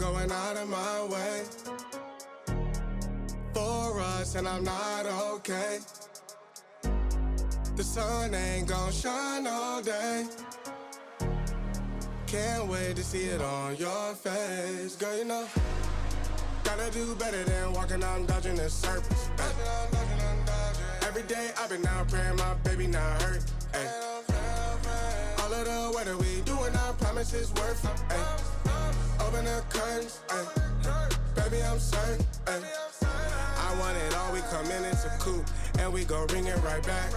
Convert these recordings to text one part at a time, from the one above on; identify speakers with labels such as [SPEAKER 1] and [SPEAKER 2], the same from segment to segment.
[SPEAKER 1] going out of my way for us, and I'm not okay. The sun ain't gon' shine all day. Can't wait to see it on your face. Girl, you know, gotta do better than walking out dodging the surface. Every day I've been out praying my baby not hurt. Ay. All of the weather we doing, I promise it's worth it. Ay. Open the curtains, ay. Baby I'm certain. Ay. I want it all, we come in, it's a coupe, and we gon' bring it right back.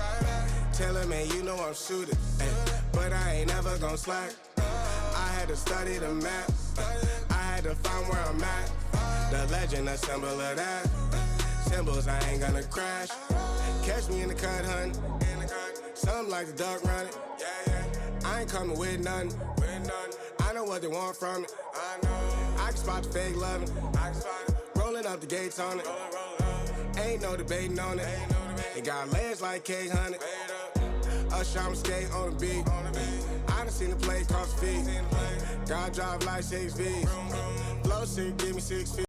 [SPEAKER 1] Tell him, man, you know I'm shooting, ay. But I ain't never gon' slack. I had to study the map, I had to find where I'm at. The legend, a symbol of that. Symbols, I ain't gonna crash. Catch me in the cut, hun. Something like the duck running. I ain't coming with nothing. I know what they want from it. I can spot the fake loving. Rolling up the gates on it. Ain't no debating on it. It got legs like cake, honey. Usher, I'm skate on the beat. I done seen the play cross the feet. God drive like 6 V's. Blow sick, give me 6 feet.